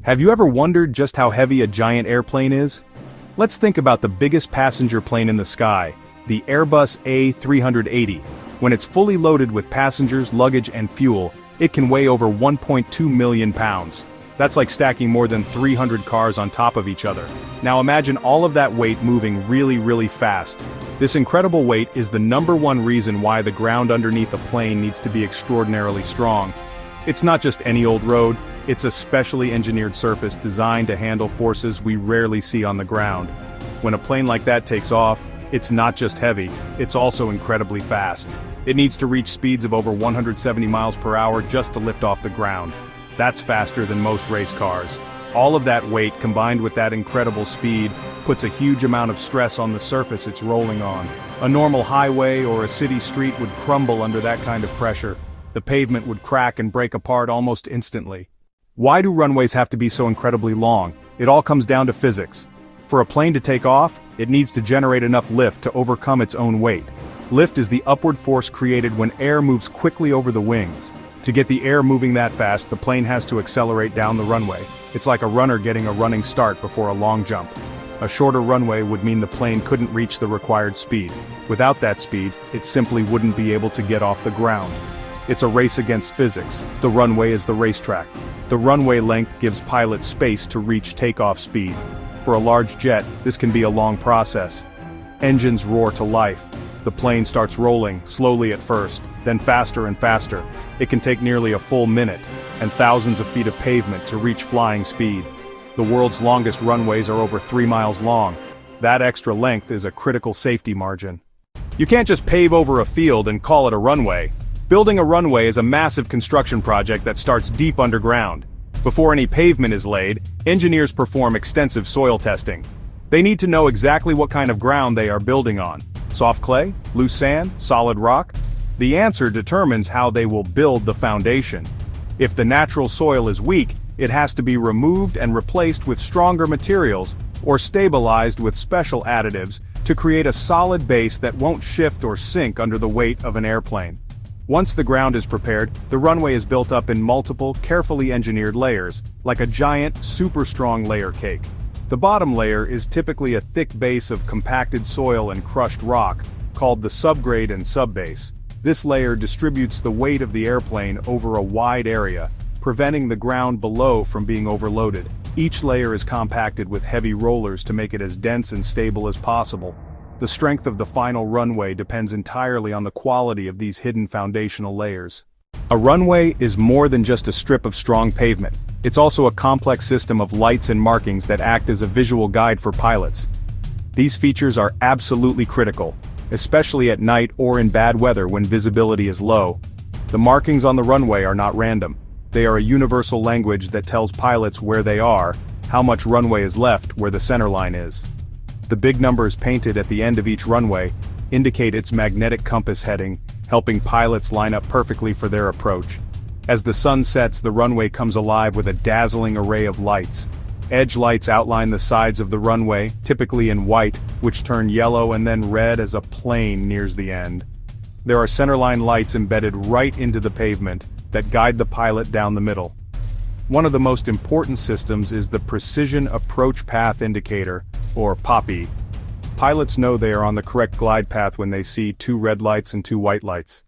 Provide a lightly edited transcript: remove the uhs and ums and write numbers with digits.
Have you ever wondered just how heavy a giant airplane is? Let's think about the biggest passenger plane in the sky, the Airbus A380. When it's fully loaded with passengers, luggage, and fuel, it can weigh over 1.2 million pounds. That's like stacking more than 300 cars on top of each other. Now imagine all of that weight moving really fast. This incredible weight is the #1 reason why the ground underneath a plane needs to be extraordinarily strong. It's not just any old road, it's a specially engineered surface designed to handle forces we rarely see on the ground. When a plane like that takes off, it's not just heavy, it's also incredibly fast. It needs to reach speeds of over 170 miles per hour just to lift off the ground. That's faster than most race cars. All of that weight combined with that incredible speed puts a huge amount of stress on the surface it's rolling on. A normal highway or a city street would crumble under that kind of pressure. The pavement would crack and break apart almost instantly. Why do runways have to be so incredibly long? It all comes down to physics. For a plane to take off, it needs to generate enough lift to overcome its own weight. Lift is the upward force created when air moves quickly over the wings. To get the air moving that fast, the plane has to accelerate down the runway. It's like a runner getting a running start before a long jump. A shorter runway would mean the plane couldn't reach the required speed. Without that speed, it simply wouldn't be able to get off the ground. It's a race against physics. The runway is the racetrack. The runway length gives pilots space to reach takeoff speed. For a large jet, this can be a long process. Engines roar to life. The plane starts rolling, slowly at first, then faster and faster. It can take nearly a full minute, and thousands of feet of pavement to reach flying speed. The world's longest runways are over 3 miles long. That extra length is a critical safety margin. You can't just pave over a field and call it a runway. Building a runway is a massive construction project that starts deep underground. Before any pavement is laid, engineers perform extensive soil testing. They need to know exactly what kind of ground they are building on. Soft clay, loose sand, solid rock? The answer determines how they will build the foundation. If the natural soil is weak, it has to be removed and replaced with stronger materials, or stabilized with special additives, to create a solid base that won't shift or sink under the weight of an airplane. Once the ground is prepared, the runway is built up in multiple, carefully engineered layers, like a giant, super strong layer cake. The bottom layer is typically a thick base of compacted soil and crushed rock, called the subgrade and subbase. This layer distributes the weight of the airplane over a wide area, preventing the ground below from being overloaded. Each layer is compacted with heavy rollers to make it as dense and stable as possible. The strength of the final runway depends entirely on the quality of these hidden foundational layers. A runway is more than just a strip of strong pavement. It's also a complex system of lights and markings that act as a visual guide for pilots. These features are absolutely critical, especially at night or in bad weather when visibility is low. The markings on the runway are not random. They are a universal language that tells pilots where they are, how much runway is left, where the center line is. The big numbers painted at the end of each runway indicate its magnetic compass heading, helping pilots line up perfectly for their approach. As the sun sets, the runway comes alive with a dazzling array of lights. Edge lights outline the sides of the runway, typically in white, which turn yellow and then red as a plane nears the end. There are centerline lights embedded right into the pavement that guide the pilot down the middle. One of the most important systems is the Precision Approach Path Indicator, or PAPI. Pilots know they are on the correct glide path when they see 2 red lights and 2 white lights.